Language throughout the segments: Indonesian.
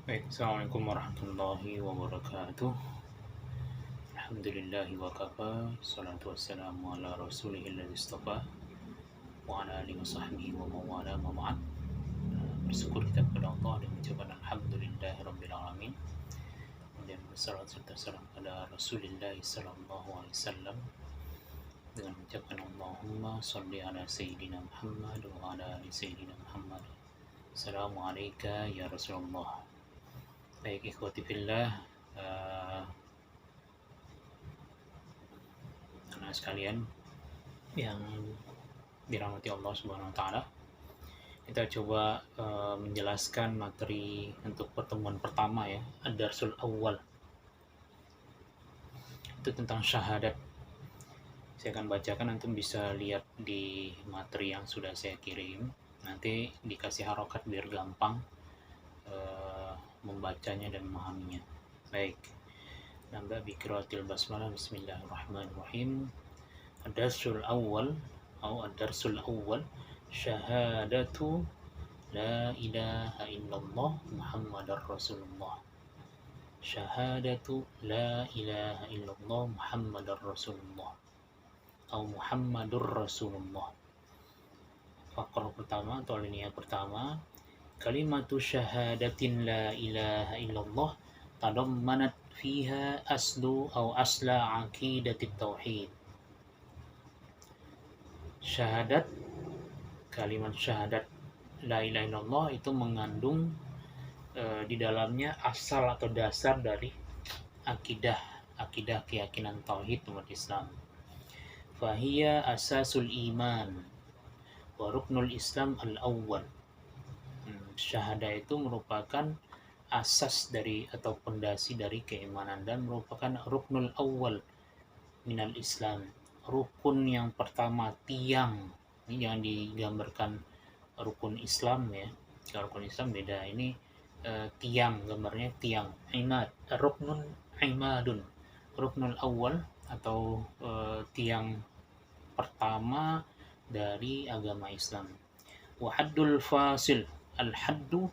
Baik, Assalamualaikum warahmatullahi wabarakatuh. Alhamdulillahi wa kafa, salatu wassalamu ala rasulihil ladzi istafa, wa ala alihi wa sahbihi wa mawala ma ba'd. Bersyukur kita kepada Allah dan mengucapkan alhamdulillahi rabbil alamin. Kemudian bersalawat serta salam pada Rasulullah sallallahu alaihi wasallam dengan mengucapkan Allahumma shalli ala sayyidina Muhammad wa ala ali sayyidina Muhammad. Assalamualaikum ya Rasulullah. Baik, ikhwati fillah, anak sekalian yang dirahmati Allah Subhanahu wa taala. Kita coba menjelaskan materi untuk pertemuan pertama ya, Ad-Darsul Awal. Itu tentang syahadat. Saya akan bacakan, antum bisa lihat di materi yang sudah saya kirim. Nanti dikasih harokat biar gampang membacanya dan memahaminya. Baik. Nambah biqiraatil basmalah, bismillahirrahmanirrahim. Ad-Darsul Awal atau Ad-Darsul Awal, syahadatu la ilaha illallah Muhammadar Rasulullah. Syahadatu la ilaha illallah Muhammadar Rasulullah atau Muhammadur Rasulullah. Fakor pertama atau linia pertama, kalimatu syahadatin la ilaha illallah tadammanat fiha aslu atau asla aqidatit tauhid. Syahadat, kalimat syahadat la ilaha illallah itu mengandung di dalamnya asal atau dasar dari akidah keyakinan tauhid umat Islam. Fahiya asasul iman wa ruknul Islam al-awwal. Syahadah itu merupakan asas dari atau pondasi dari keimanan dan merupakan ruknul awwal minal Islam, rukun yang pertama, tiang. Ini jangan digambarkan rukun Islam ya, kalau rukun Islam beda, ini tiang, gambarnya tiang, imad, ruknun imadun, ruknul awal atau tiang pertama dari agama Islam. Wahaddul fasil, al-haddu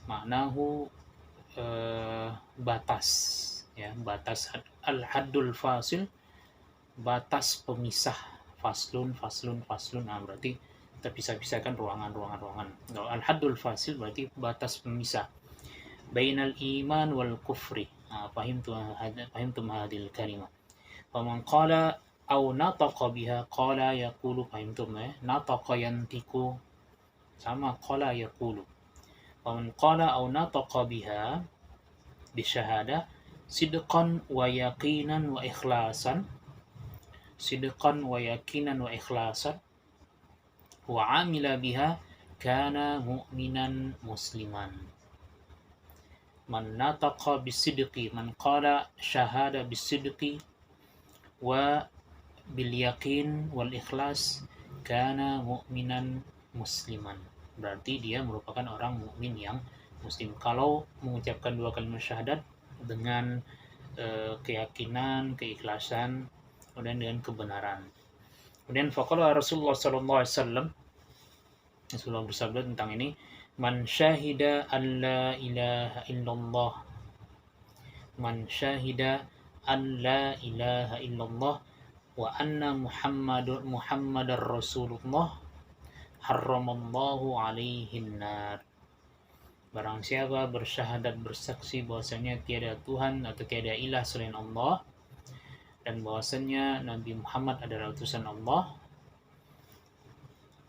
maknahu batas ya, batas. Al-haddul fasil, batas pemisah. Faslun, nah berarti kita pisah-pisahkan ruangan. Kalau al-haddul fasil berarti batas pemisah bainal iman wal kufri. Fahimtum hadil kalimah. Faman qala au nataqa biha, qala yaqulu, fahimtum ya, nataqa yantiku sama qala yaqulu. Faman qala au nataqa biha bisyahada sidqan wa yaqinan wa ikhlasan, sidqan wa yaqinan wa ikhlasan wa amila biha kana mu'minan musliman. Man nataqa bisidqi, man qala syahada bisidqi wa bil yaqin wal ikhlas kana mu'minan musliman. Berarti dia merupakan orang mukmin yang muslim kalau mengucapkan dua kalimat syahadat dengan keyakinan, keikhlasan, kemudian dengan kebenaran. Kemudian faqala Rasulullah sallallahu alaihi wasallam, Rasulullah bersabda tentang ini, man syahida an la ilaha illallah, man syahida an la ilaha illallah wa anna muhammadar rasulullah harramallahu alaihin nar. Barang siapa bersyahadat, bersaksi bahwasanya tiada Tuhan atau tiada ilah selain Allah dan bahwasanya Nabi Muhammad adalah utusan Allah,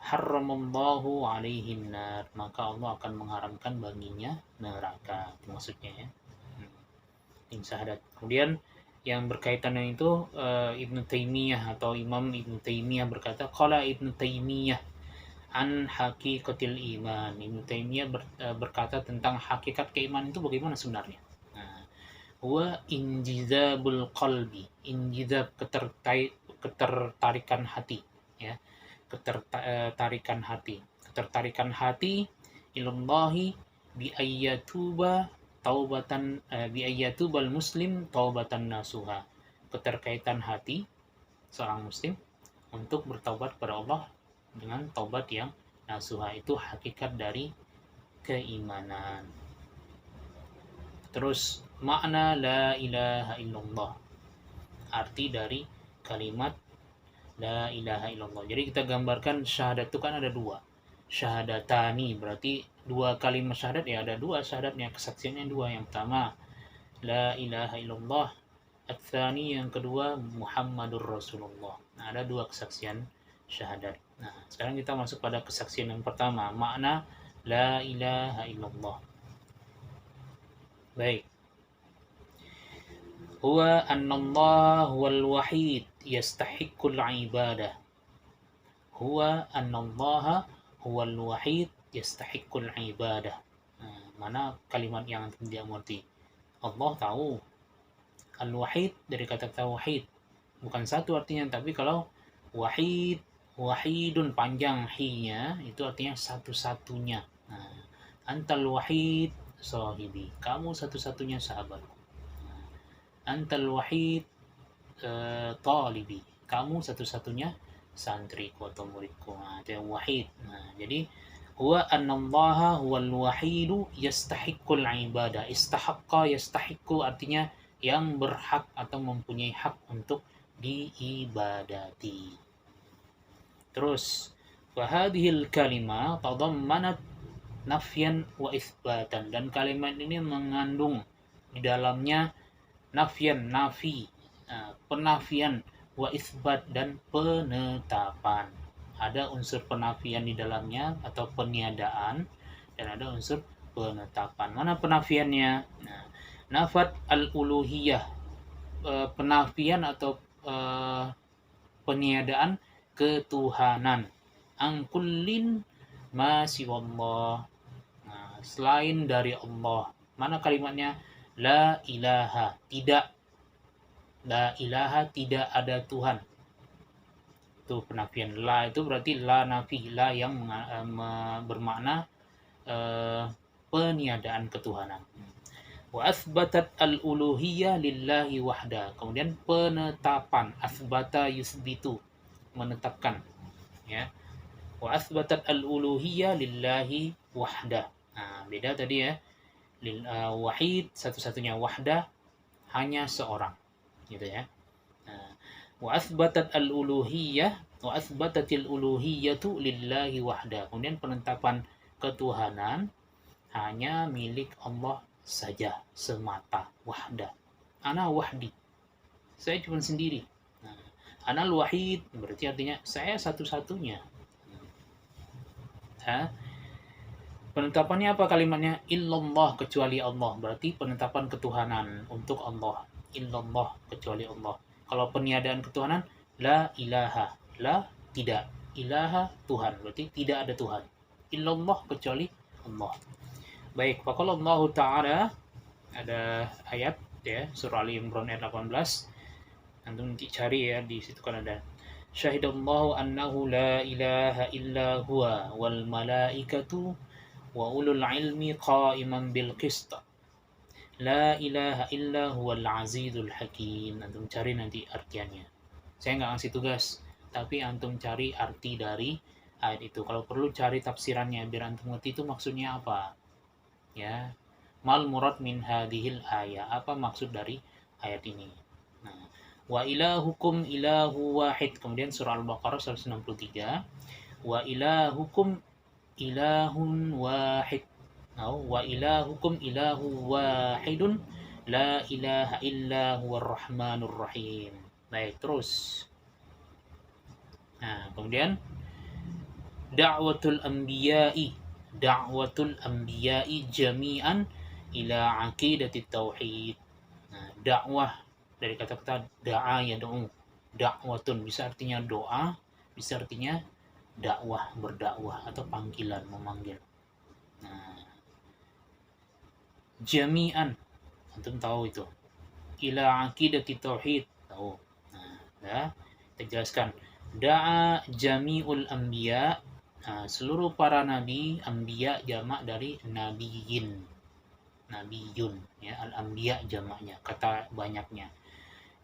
harramallahu alaihin nar, maka Allah akan mengharamkan baginya neraka. Itu maksudnya ya. Ini syahadat. Kemudian yang berkaitan dengan itu, Ibnu Taimiyah atau Imam Ibnu Taimiyah berkata, qala Ibnu Taimiyah an haqiqatil iman. Ibnu Taimiyah berkata tentang hakikat keimanan itu bagaimana sebenarnya. Wa injizabul qalbi, injizab ketertarikan hati ya, ketertarikan hati ilallahi bi ayyatuba taubatan bi ayyatubal muslim taubatan nasuha, keterkaitan hati seorang muslim untuk bertaubat kepada Allah dengan taubat yang nasuha. Itu hakikat dari keimanan. Terus makna la ilaha illallah, arti dari kalimat la ilaha illallah. Jadi kita gambarkan syahadat itu kan ada dua. Syahadatani berarti dua kalimat syahadat, ya ada dua syahadatnya, kesaksiannya dua. Yang pertama la ilaha illallah, at-tsani yang kedua Muhammadur Rasulullah. Nah, ada dua kesaksian syahadat. Nah, sekarang kita masuk pada kesaksian yang pertama, makna la ilaha illallah. Baik. Huwa annallah wal wahid yastahiqqul ibadah. Huwa annallaha huwal wahid yastahiqqul ibadah. Nah, mana kalimat yang tidak mengerti? Allah tahu. Al-wahid dari kata tauhid. Bukan satu artinya, tapi kalau wahid, wahidun panjang hi-nya itu artinya satu-satunya. Nah, antal wahid sahibi. Kamu satu-satunya sahabatku. Nah, antal wahid talibi. Kamu satu-satunya santriku atau muridku. Nah, itu yang wahid. Nah, jadi huwa annallaha huwal wahidu yastahiqqul ibadah. Istahaqqa yastahiqqu artinya yang berhak atau mempunyai hak untuk diibadati. Terus fahadhil kalimah tadammanat nafyan wa itsbatan, dan kalimat ini mengandung di dalamnya nafyan, nafi, penafian, wa itsbat, dan penetapan. Ada unsur penafian di dalamnya atau peniadaan, dan ada unsur penetapan. Mana penafiannya? Nah, nafat al-uluhiyah, penafian atau peniadaan ketuhanan. Angkullin ma siwallah, nah, selain dari Allah. Mana kalimatnya? La ilaha, tidak. La ilaha, tidak ada Tuhan. Itu penafian. La itu berarti la nafi, la yang bermakna peniadaan ketuhanan. Wa asbatat al-uluhiyah lillahi wahda. Kemudian penetapan, asbata yusbitu, menetapkan, ya. Wa asbatat al-uluhiyah lillahi wahda. Nah, beda tadi ya. Wahid satu-satunya, wahda hanya seorang, gitu ya. Nah, wa asbatat al-uluhiyah wa asbatatil uluhiyatu lillahi wahda. Kemudian penetapan ketuhanan hanya milik Allah saja semata, wahda. Ana wahdi, saya cuma sendiri. Nah, ana al-wahid berarti artinya saya satu-satunya. Penetapannya apa kalimatnya? Illallah, kecuali Allah. Berarti penetapan ketuhanan untuk Allah. Illallah, kecuali Allah. Kalau peniadaan ketuhanan, la ilaha, la tidak, ilaha Tuhan, berarti tidak ada Tuhan. Illallah, kecuali Allah. Baik, faqala Allah Ta'ala, ada ayat ya, surah Ali Imran ayat 18. Antum nanti cari ya, di situ kan ada. Syahidallahu annahu la ilaha illa huwa wal malaikatu wa ulul ilmi qa'iman bil qist. La ilaha illa huwal azizul hakim. Antum cari nanti artiannya. Saya nggak ngasih tugas, tapi antum cari arti dari ayat itu. Kalau perlu cari tafsirannya biar antum ngerti itu maksudnya apa. Ya. Mal murad min hadhil ayat. Apa maksud dari ayat ini? Nah, wa ilahukum ilahu wahid. Kemudian surah Al-Baqarah 163. Wa ilahukum ilahun wahid. Wa ilahukum ilahu wahidun la ilaha illa huwar rahmanur rahim. Baik, terus. Nah, kemudian da'watul anbiya'i jami'an ila aqidatit tauhid. Nah, dakwah dari kata-kata da'a yad'u. Da'watun bisa artinya doa, bisa artinya dakwah, berdakwah atau panggilan, memanggil. Nah, jami'an, antum tahu itu. Ila aqidatit tauhid, tahu. Nah, ya, kita jelaskan. Da'a jami'ul anbiya, seluruh para nabi. Anbiya jamak dari nabiyin, nabiyun ya, al-anbiya jamaknya, kata banyaknya.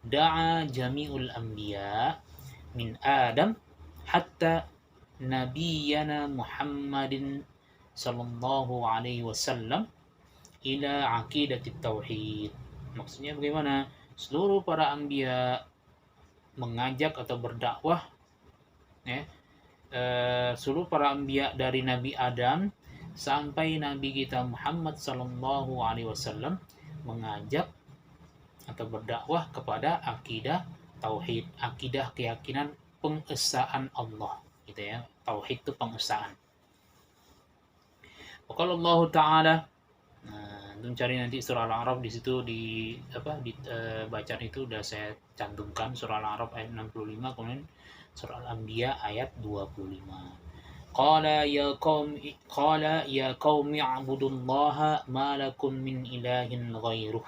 Da'a jami'ul anbiya min Adam hatta nabiyana Muhammadin sallallahu alaihi wasallam ila aqidatit tauhid. Maksudnya bagaimana? Seluruh para anbiya mengajak atau berdakwah, ya, seluruh para anbiya dari Nabi Adam sampai Nabi kita Muhammad sallallahu alaihi wasallam mengajak atau berdakwah kepada akidah tauhid, akidah keyakinan pengesaan Allah, gitu ya. Tauhid itu pengesaan. Kalau Allah Taala, untuk cari nanti surah Al-A'raf di situ bacaan itu udah saya cantumkan surah Al-A'raf ayat 65, kemudian surah Al-Anbiya ayat 25. Qala ya qaumi a'budullaha ma lakum min ilahin ghairuh.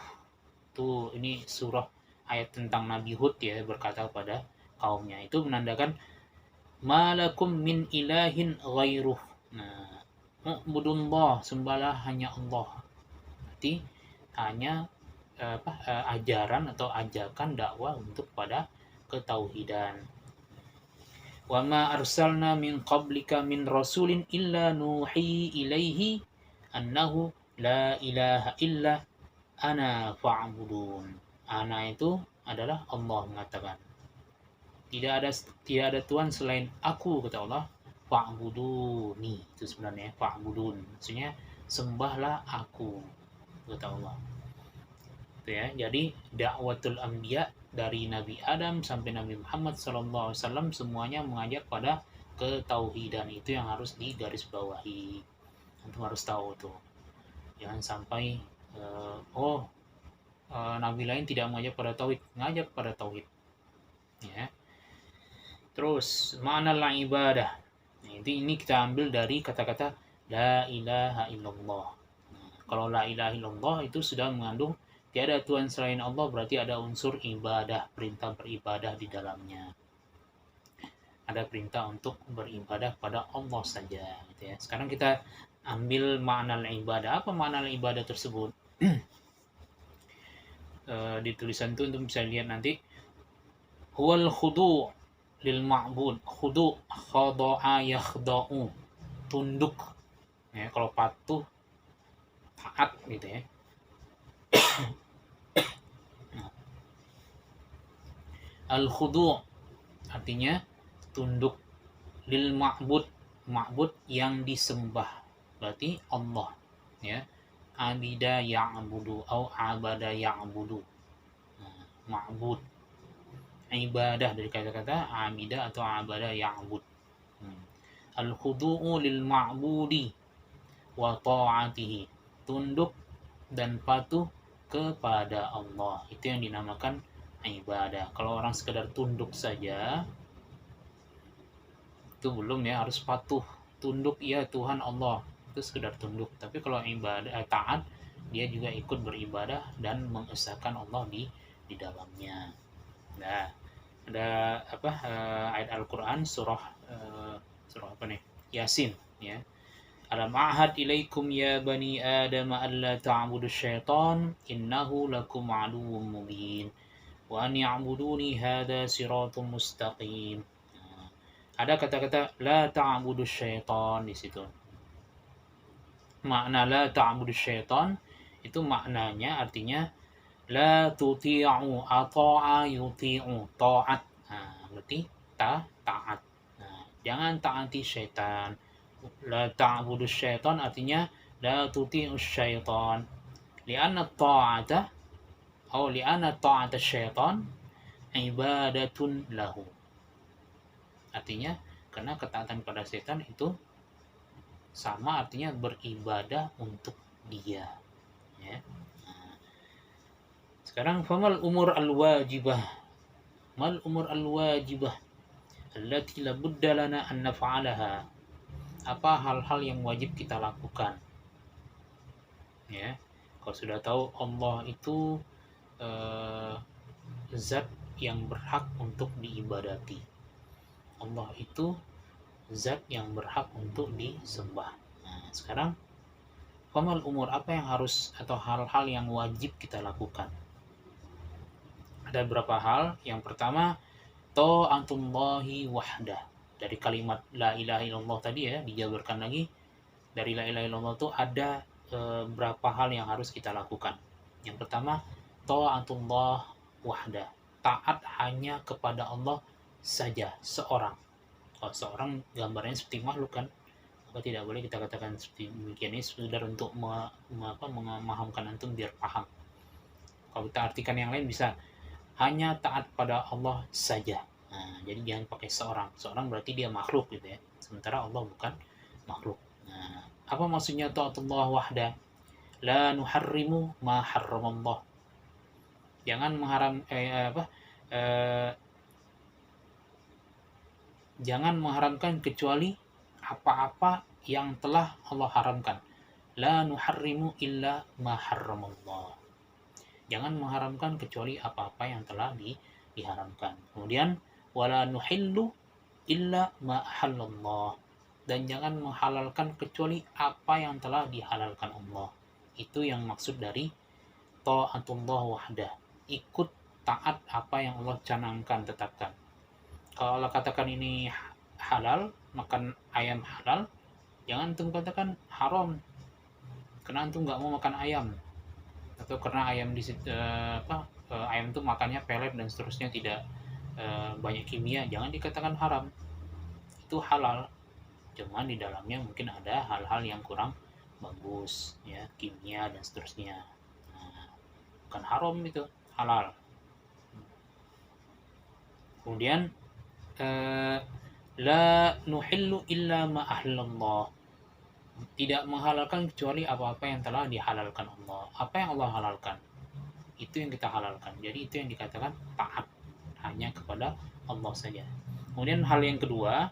Tuh, ini surah ayat tentang Nabi Hud ya, berkata pada kaumnya. Itu menandakan ma lakum min ilahin ghairuh. Nah, u'budullah, sembahlah hanya Allah. Berarti hanya ajaran atau ajakan dakwah untuk pada ketauhidan. Wa ma arsalna min qablika min rasulin illa nuhi ilaihi annahu la ilaha illa ana fa'budun. Ana itu adalah Allah mengatakan. Tidak ada Tuhan selain aku, kata Allah. Fa'buduni, itu sebenarnya fa'budun. Maksudnya sembahlah aku, kata Allah. Itu ya. Jadi dakwatul anbiya dari Nabi Adam sampai Nabi Muhammad SAW semuanya mengajak pada ketauhidan. Itu yang harus digarisbawahi. Antum harus tahu tuh. Jangan sampai nabi lain tidak mengajak pada tauhid, mengajak pada tauhid. Ya. Terus makna la ibadah. Ini kita ambil dari kata-kata la ilaha illallah. Kalau la ilaha illallah itu sudah mengandung tiada Tuhan selain Allah, berarti ada unsur ibadah, perintah beribadah di dalamnya. Ada perintah untuk beribadah pada Allah saja, gitu ya. Sekarang kita ambil makna ibadah. Apa makna ibadah tersebut? Di tulisan itu untuk bisa lihat nanti. Huwal khudu' lil ma'bud. Khudu' khada'a yakhda'u. Tunduk. Ya, kalau patuh, taat, gitu ya. Al-khudu' artinya tunduk, lil ma'bud, ma'bud yang disembah, berarti Allah, ya. Abida ya'budu atau abada ya'budu. Ma'bud, ibadah dari kata-kata abida atau abada ya'bud. Al-khudu'u lil ma'budi wa ta'atihi, tunduk dan patuh kepada Allah, itu yang dinamakan ibadah. Kalau orang sekedar tunduk saja itu belum, ya, harus patuh. Tunduk, ya Tuhan Allah, itu sekedar tunduk. Tapi kalau ibadah taat, dia juga ikut beribadah dan mengesahkan Allah di dalamnya. Nah, ada ayat Al-Qur'an surah apa nih? Yasin, ya. Alam a'had ilaikum ya bani Adam alla ta'budu syaitan innahu lakum aduwwum mubin wa an ya'buduni hadza siratun mustaqim. Ada kata-kata la ta'budu syaitan di situ. Makna la ta'budu syaitan itu maknanya artinya la tuti'u, ata'a yuti'u, ta'at. Berarti taat. Jangan taati syaitan. La ta'budu syaitan artinya la tuti'u syaitan. Li'anna ta'ata atau li'anna ta'ata syaitan ibadatun lahu. Artinya karena ketaatan pada setan itu sama artinya beribadah untuk dia, ya. Sekarang famal umur al-wajibah. Mal umur al-wajibah allati la budda lana an naf'alaha. Apa hal-hal yang wajib kita lakukan? Ya. Kalau sudah tahu Allah itu zat yang berhak untuk diibadati. Allah itu zat yang berhak untuk disembah. Nah, sekarang famal umur, apa yang harus atau hal-hal yang wajib kita lakukan? Ada beberapa hal. Yang pertama, ta'atullahi wahdah. Dari kalimat la ilaha illallah tadi, ya, dijabarkan lagi. Dari la ilaha illallah itu ada berapa hal yang harus kita lakukan. Yang pertama, ta'atullah wahda, taat hanya kepada Allah saja, seorang. Kalau seorang gambarnya seperti makhluk kan, maka tidak boleh kita katakan seperti demikian. Ini sekedar untuk memahamkan antum biar paham. Kalau kita artikan yang lain bisa hanya taat pada Allah saja. Nah, jadi jangan pakai seorang. Seorang berarti dia makhluk gitu ya. Sementara Allah bukan makhluk. Nah, apa maksudnya ta'atullah wahda? La nuharrimu ma harramallah. Jangan jangan mengharamkan kecuali apa-apa yang telah Allah haramkan. La nuharrimu illa ma harramallah. Jangan mengharamkan kecuali apa-apa yang telah diharamkan. Kemudian wala nuhillu illa ma halallah. Dan jangan menghalalkan kecuali apa yang telah dihalalkan Allah. Itu yang maksud dari ta'atullah wahdah. Ikut taat apa yang Allah canangkan, tetapkan. Kalau Allah katakan ini halal, makan ayam halal, jangan antum katakan haram karena antum nggak mau makan ayam, atau karena ayam ayam itu makannya pelet dan seterusnya, tidak banyak kimia, jangan dikatakan haram. Itu halal, cuman di dalamnya mungkin ada hal-hal yang kurang bagus ya, kimia dan seterusnya. Nah, bukan haram, itu halal. Kemudian la nuhillu illa ma ahlallah. Tidak menghalalkan kecuali apa-apa yang telah dihalalkan Allah. Apa yang Allah halalkan, itu yang kita halalkan. Jadi itu yang dikatakan taat hanya kepada Allah saja. Kemudian hal yang kedua,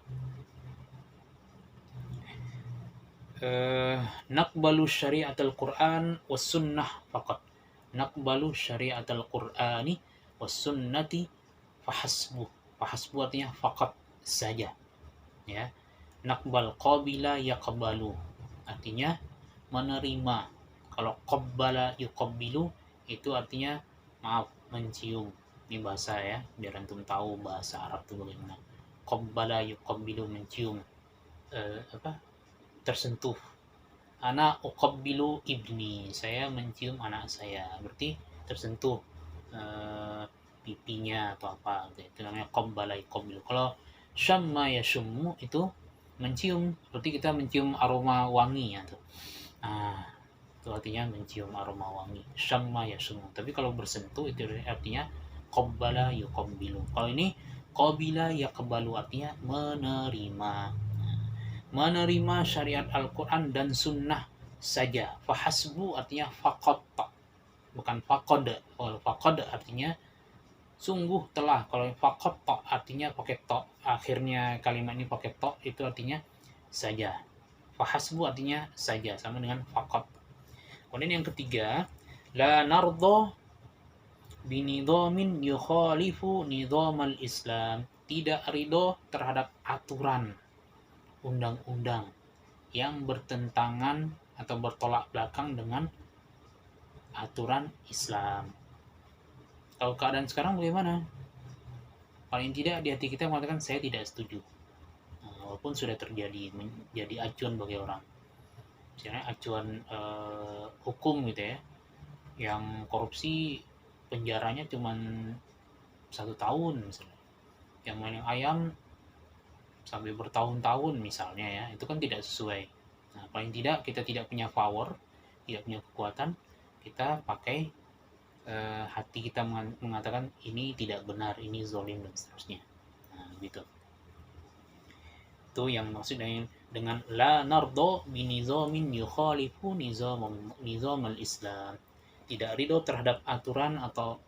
naqbalu syari'atul Qur'an was sunnah faqat. Naqbalu syari'atul Qur'ani was sunnati fahasbu. Fahasbu artinya faqat saja. Ya. Naqbal qabila yaqbalu, artinya menerima. Kalau qabbala yuqabbilu itu artinya maaf, mencium. Ini bahasa ya, biar antum tahu bahasa Arab itu bagaimana. Qabbala yuqabbilu, mencium, tersentuh. Ana uqabbilu ibni, saya mencium anak saya, berarti tersentuh pipinya atau apa, itu namanya qabbala yuqabbilu. Kalau syamma yashummu itu mencium, seperti kita mencium aroma wangi ya tuh. Nah, itu artinya mencium aroma wangi, syamma yashummu. Tapi kalau bersentuh itu artinya qabbala yuqabbilu. Kalau ini qabila yaqbalu, artinya menerima. Menerima syariat Al-Quran dan sunnah saja. Fahasbu artinya faqad, bukan faqad. Kalau faqad artinya sungguh telah. Kalau faqad artinya pakai to, akhirnya kalimat ini pakai to, itu artinya saja. Fahasbu artinya saja, sama dengan faqad. Kemudian yang ketiga, la nardha binidhamin yukhalifu nidhamal Islam. Tidak ridho terhadap aturan undang-undang yang bertentangan atau bertolak belakang dengan aturan Islam. Kalau keadaan sekarang bagaimana? Paling tidak di hati kita mengatakan saya tidak setuju. Walaupun sudah terjadi, menjadi acuan bagi orang. Misalnya acuan hukum gitu ya, yang korupsi penjaranya cuma 1 tahun misalnya. Yang main ayam sampai bertahun-tahun misalnya ya, itu kan tidak sesuai. Nah, paling tidak kita tidak punya power, tidak punya kekuatan, kita pakai hati kita mengatakan ini tidak benar, ini zalim dan seterusnya. Nah, gitu. Itu yang maksud dengan la nardo binizamin yukhalifu nizamal Islam. Tidak ridho terhadap aturan atau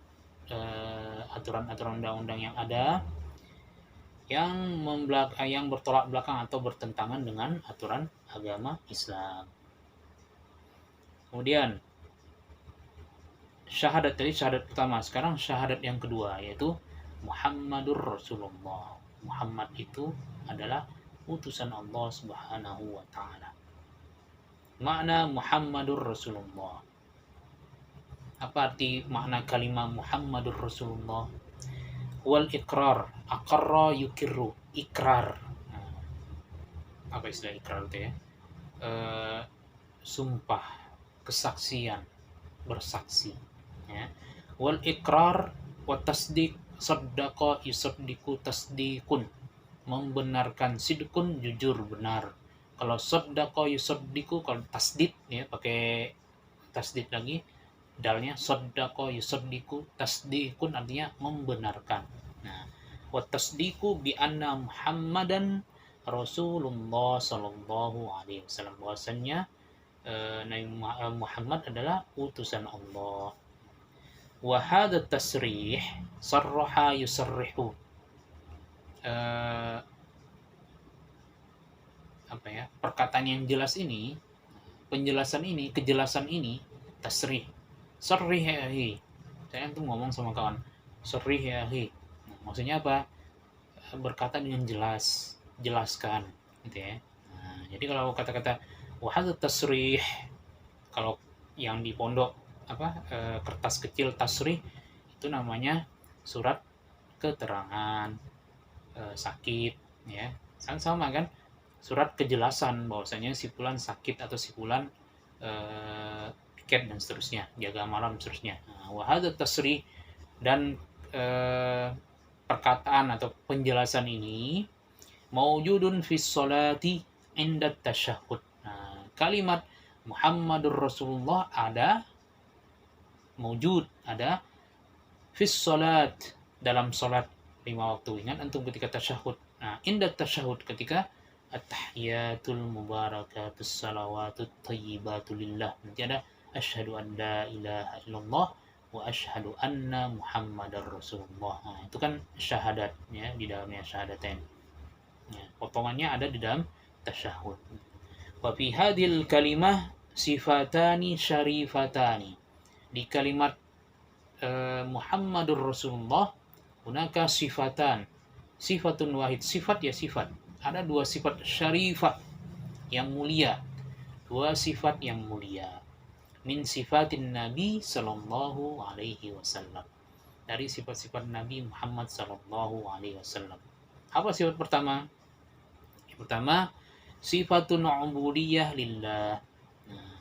aturan-aturan undang-undang yang ada yang bertolak belakang atau bertentangan dengan aturan agama Islam. Kemudian syahadat, tadi syahadat pertama, sekarang syahadat yang kedua, yaitu Muhammadur Rasulullah. Muhammad itu adalah utusan Allah Subhanahu wa ta'ala. Makna Muhammadur Rasulullah. Apa arti makna kalimat Muhammadur Rasulullah? Wal ikrar, aqarra yukirru, ikrar. Apa istilah ikrar itu ya? Sumpah kesaksian, bersaksi, ya. Wal iqrar wa tasdiq, saddaqa yusaddiqu tasdiqun, membenarkan, sidqun jujur benar. Kalau saddaqa yusaddiqu, kalau tasdid ya pakai tasdid lagi dalnya, saddaqa yusaddiqu tasdiqun artinya membenarkan. Nah, wa tasdiqu bi anna Muhammadan Rasulullah sallallahu alaihi wasallam, bahwasanya Nabi Muhammad adalah utusan Allah. Wa hadha tasrih sarraha yusarrihu, perkataan yang jelas ini, penjelasan ini, kejelasan ini, tasrih. Sarrih ya akhi. Saya tuh ngomong sama kawan, sarrih ya akhi. Maksudnya apa? Berkata dengan jelas, jelaskan, gitu ya. Nah, jadi kalau kata-kata wahad tasrih, kalau yang di pondok kertas kecil tasrih itu namanya surat keterangan sakit, ya. Sama kan? Surat kejelasan bahwasanya si fulan sakit atau si fulan piket dan seterusnya, jaga malam seterusnya. Nah, wahad tasrih, dan perkataan atau penjelasan ini maujudun fis sholati inda tasyahud. Nah, kalimat Muhammadur Rasulullah ada maujud, ada fis sholat, dalam sholat 5 waktu. Ingat antum ketika tasyahud. Nah, inda tasyahud, ketika at-tahiyatul mubarakatus salawatut thayyibatu lillah, nanti ada asyhadu an la ilaha illallah wa asyhadu anna Muhammadar Rasulullah. Nah, itu kan syahadat ya, di dalamnya syahadatain. Ya, potongannya ada di dalam tasyahud. Wa fi hadhil kalimah sifatani syarifatani. Di kalimat Muhammadur Rasulullah hunaka sifatan. Sifatun wahid, sifat ya sifat. Ada 2 sifat syarifah yang mulia. 2 sifat yang mulia. Min sifatin Nabi sallallahu alaihi wasallam. Dari sifat-sifat Nabi Muhammad sallallahu alaihi wasallam. Apa sifat pertama? Yang pertama, sifatun ubudiyah lillah. Nah,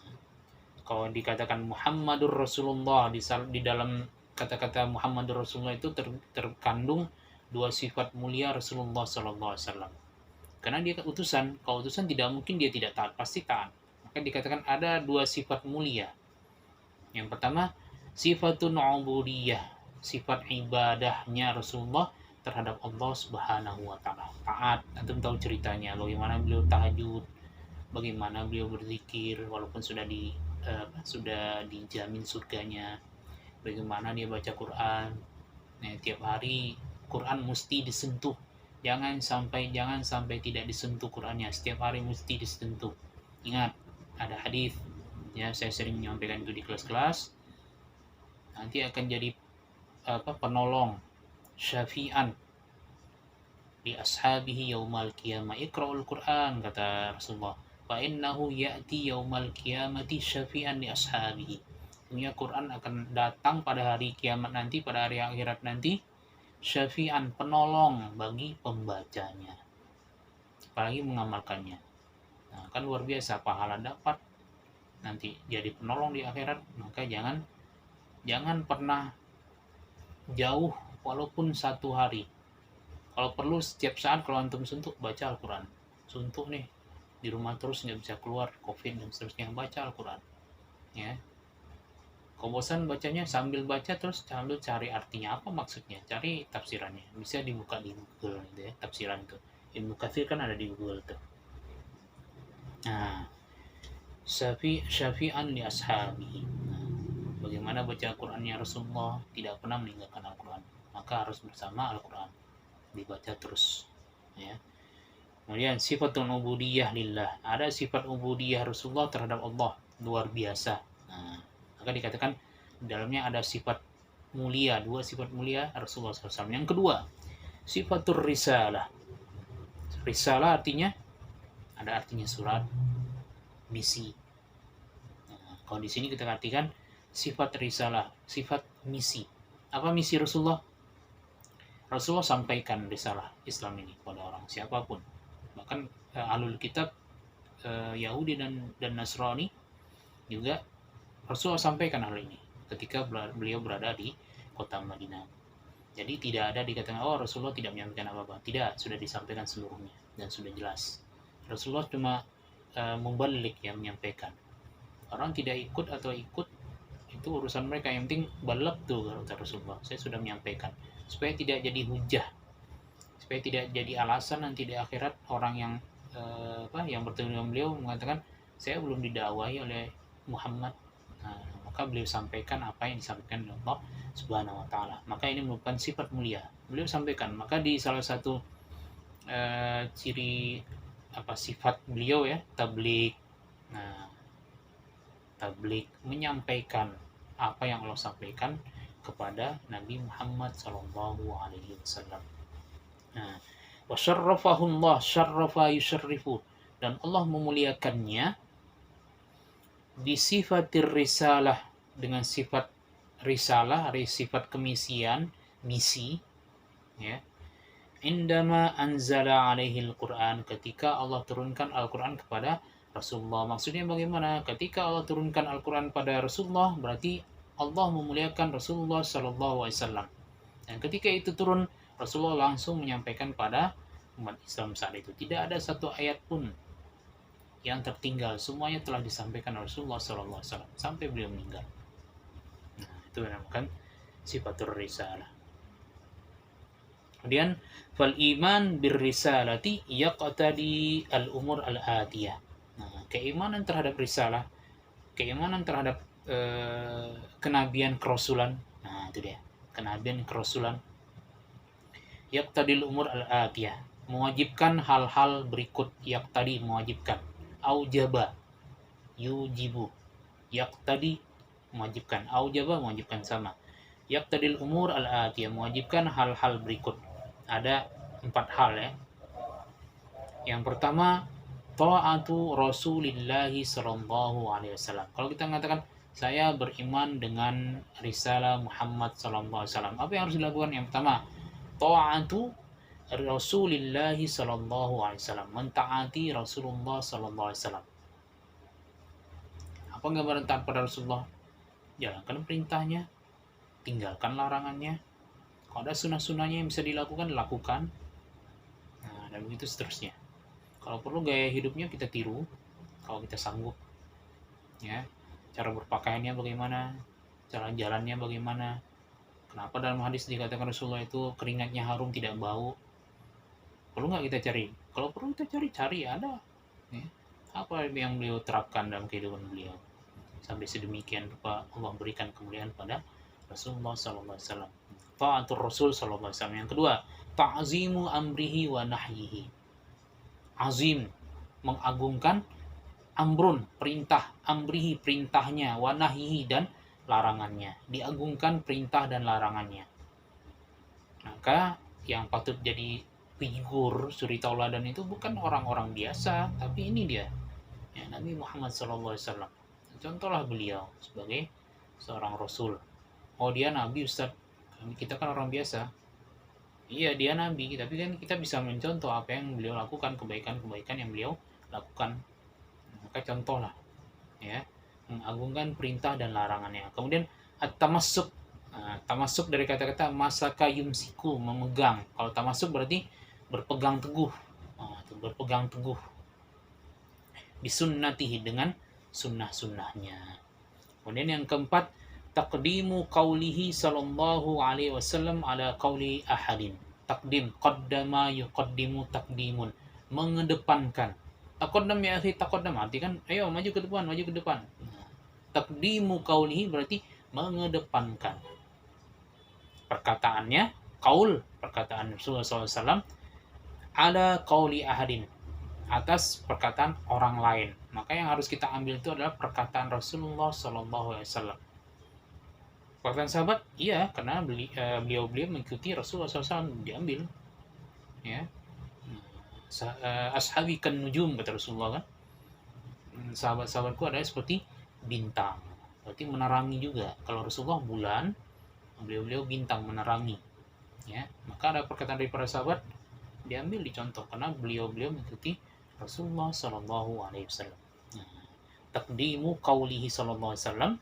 kalau dikatakan Muhammadur Rasulullah, di dalam kata-kata Muhammadur Rasulullah itu terkandung 2 sifat mulia Rasulullah sallallahu alaihi wasallam. Karena dia utusan, kalau utusan tidak mungkin dia tidak taat, pasti taat. Maka dikatakan ada 2 sifat mulia. Yang pertama, sifatun ubudiyah, sifat ibadahnya Rasulullah terhadap Allah Subhanahu wa taala. Taat, antum tahu ceritanya bagaimana beliau tahajud, bagaimana beliau berzikir walaupun sudah dijamin surganya. Bagaimana dia baca Quran. Nah, tiap hari Quran mesti disentuh. Jangan sampai tidak disentuh Qurannya. Setiap hari mesti disentuh. Ingat, ada hadis ya, saya sering menyampaikan itu di kelas-kelas. Nanti akan jadi penolong, syafi'an li ashabihi yaumal qiyamah. Iqra'ul Quran, kata Rasulullah. Fa innahu ya'ti yaumal qiyamati syafi'an li ashabihi. Dunia Quran akan datang pada hari kiamat nanti, pada hari akhirat nanti, syafi'an, penolong bagi pembacanya, apalagi mengamalkannya. Nah, kan luar biasa, pahala dapat, nanti jadi penolong di akhirat. Maka jangan pernah jauh walaupun 1 hari. Kalau perlu setiap saat kalau antum suntuk, baca Al-Quran. Suntuk nih di rumah terus nggak bisa keluar, COVID dan seterusnya, baca Al-Quran ya. Kalau bosan bacanya, sambil baca terus sambil cari artinya apa maksudnya, cari tafsirannya. Bisa dibuka di Google gitu ya, tafsiran tuh. Ibnu Katsir kan ada di Google tuh. Nah, syafi'an li ashabihi. Nah, bagaimana baca Al-Qur'annya Rasulullah, tidak pernah meninggalkan Al-Qur'an. Maka harus bersama Al-Qur'an, dibaca terus ya. Kemudian sifatun ubudiyah lillah. Ada sifat ubudiyah Rasulullah terhadap Allah, luar biasa. Nah, maka dikatakan dalamnya ada sifat mulia, 2 sifat mulia Rasulullah SAW. Yang kedua, sifatur risalah. Risalah artinya, ada artinya surat, misi. Nah, kalau di sini kita artikan sifat risalah, sifat misi. Apa misi Rasulullah? Rasulullah sampaikan risalah Islam ini pada orang siapapun. Bahkan ahlul kitab Yahudi dan Nasrani juga Rasulullah sampaikan hal ini ketika beliau berada di kota Madinah. Jadi tidak ada dikatakan, oh Rasulullah tidak menyampaikan apa-apa. Tidak, sudah disampaikan seluruhnya dan sudah jelas. Rasulullah cuma membalik yang menyampaikan. Orang tidak ikut atau ikut itu urusan mereka, yang penting balak tuh kata Rasulullah. Saya sudah menyampaikan supaya tidak jadi hujah, supaya tidak jadi alasan nanti di akhirat orang yang yang bertemu dengan beliau mengatakan saya belum didakwahi oleh Muhammad. Nah, maka beliau sampaikan apa yang disampaikan oleh Allah Subhanahu wa taala. Maka ini merupakan sifat mulia. Beliau sampaikan. Maka di salah satu ciri sifat beliau ya, tabligh. Nah, tabligh menyampaikan apa yang Allah sampaikan kepada Nabi Muhammad sallallahu alaihi wasallam. Nah, wa syarrafahu Allah, syarrafa yusyarrifu, dan Allah memuliakannya bisifatir risalah, dengan sifat risalah, sifat kemisian, misi, ya. Indama anzala alaihi al-Quran, ketika Allah turunkan Al-Quran kepada Rasulullah. Maksudnya bagaimana? Ketika Allah turunkan Al-Quran pada Rasulullah, berarti Allah memuliakan Rasulullah sallallahu alaihi wasallam. Dan ketika itu turun, Rasulullah langsung menyampaikan pada umat Islam saat itu. Tidak ada satu ayat pun yang tertinggal, semuanya telah disampaikan Rasulullah sallallahu alaihi wasallam sampai beliau meninggal. Nah, itu dinamakan sifatur risalah. Kemudian fal iman bir risalati yaqtadi al umur al atiyah. Nah, keimanan terhadap risalah, keimanan terhadap kenabian kerasulan. Nah, itu dia. Kenabian kerasulan. Yaqtadil umur al atiyah, mewajibkan hal-hal berikut. Yaqtadi mewajibkan. Aujaba yujibu. Yaqtadi mewajibkan. Aujaba mewajibkan sama. Yaqtadil umur al atiyah, mewajibkan hal-hal berikut. Ada 4 hal ya. Yang pertama, ta'atu Rasulillahi sallallahu alaihi wasallam. Kalau kita mengatakan saya beriman dengan risalah Muhammad sallallahu alaihi wasallam, apa yang harus dilakukan? Yang pertama, ta'atu Rasulillahi sallallahu alaihi wasallam, mentaati Rasulullah sallallahu alaihi wasallam. Apa gambaran taat pada Rasulullah? Jalankan perintahnya, tinggalkan larangannya. Kalau ada sunnah-sunnahnya yang bisa dilakukan, lakukan. Nah, dan begitu seterusnya. Kalau perlu gaya hidupnya kita tiru, kalau kita sanggup. Ya, cara berpakaiannya bagaimana, cara jalannya bagaimana. Kenapa dalam hadis dikatakan Rasulullah itu keringatnya harum tidak bau? Perlu nggak kita cari? Kalau perlu kita cari ada. Ya. Apa yang beliau terapkan dalam kehidupan beliau? Sampai sedemikian rupa Allah berikan kemuliaan pada Rasulullah SAW. Ta'atul Rasul SAW. Yang kedua, ta'zimu amrihi wa nahyihi. Azim, mengagungkan. Amrun, perintah. Amrihi, perintahnya. Wa nahyihi, dan larangannya. Diagungkan perintah dan larangannya. Maka yang patut jadi figur, suri tauladan itu bukan orang-orang biasa, tapi ini dia, ya, Nabi Muhammad SAW. Contohlah beliau sebagai seorang Rasul. Oh, dia Nabi, Ustaz. Kita kan orang biasa. Iya, dia Nabi, tapi kan kita bisa mencontoh apa yang beliau lakukan, kebaikan-kebaikan yang beliau lakukan. Maka contohlah, ya, mengagungkan perintah dan larangannya. Kemudian at-tamassuk. Tamasuk dari kata-kata masaka yumsiku, memegang. Kalau tamasuk berarti berpegang teguh. Berpegang teguh. Bisunnatihi, dengan sunnah-sunnahnya. Kemudian yang keempat, taqdimu qaulihi sallallahu alaihi wasallam ala qauli ahadin. Taqdim, qaddama yuqaddimu taqdimun, mengedepankan. Taqaddam ya akhi, taqaddam, arti kan ayo maju ke depan, maju ke depan. Taqdimu qaulihi berarti mengedepankan perkataannya, qaul, perkataan Rasulullah SAW, ada qauli ahadin, atas perkataan orang lain. Maka yang harus kita ambil itu adalah perkataan Rasulullah SAW. Perkataan sahabat, iya, karena beliau mengikuti Rasulullah SAW, diambil. Ya, ashabi kan nujum, kata Rasulullah kan. Sahabat-sahabatku adalah seperti bintang, berarti menerangi juga. Kalau Rasulullah bulan, beliau bintang, menerangi. Ya, maka ada perkataan dari para sahabat diambil, dicontoh, karena beliau mengikuti Rasulullah SAW. Taqdimu qaulihi sallallahu alaihi wasallam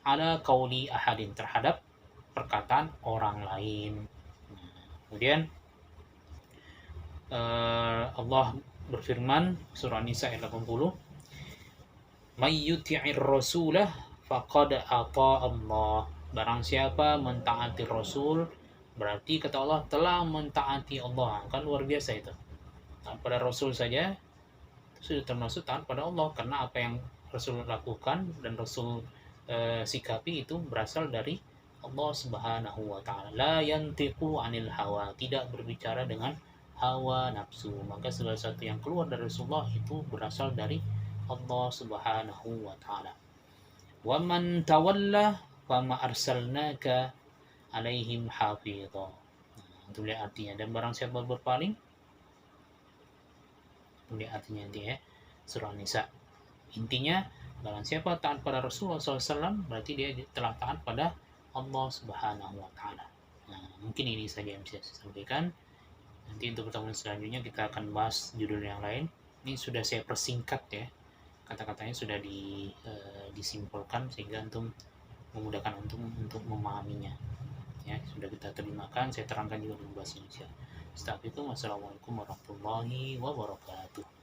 ala qauli ahadin, terhadap perkataan orang lain. Kemudian Allah berfirman surah Nisa ayat 80, may yuti'ir rasulah faqad ata Allah. Barang siapa mentaati Rasul, berarti kata Allah telah mentaati Allah. Kan luar biasa itu. Taat pada Rasul saja itu sudah termasuk taat pada Allah, karena apa yang Rasul lakukan dan Rasul sikapi itu berasal dari Allah Subhanahu wa taala. La yantiqu anil hawa, tidak berbicara dengan hawa nafsu. Maka segala sesuatu yang keluar dari Rasulullah itu berasal dari Allah Subhanahu wa taala. Wa man tawalla fama arsalnaka alaihim hafidha. Itu lihat artinya. Dan barang siapa berpaling, lihat artinya nanti ya, surah Nisa. Intinya barang siapa taat pada Rasulullah SAW, berarti dia telah taat pada Allah Subhanahu wa taala. Nah, mungkin ini saja yang bisa saya sampaikan. Nanti untuk pertemuan selanjutnya kita akan bahas judul yang lain. Ini sudah saya persingkat ya. Kata-katanya sudah disimpulkan sehingga untuk memudahkan untuk memahaminya. Ya, sudah kita terjemahkan, saya terangkan juga dalam bahasa Indonesia. Assalamualaikum warahmatullahi wabarakatuh.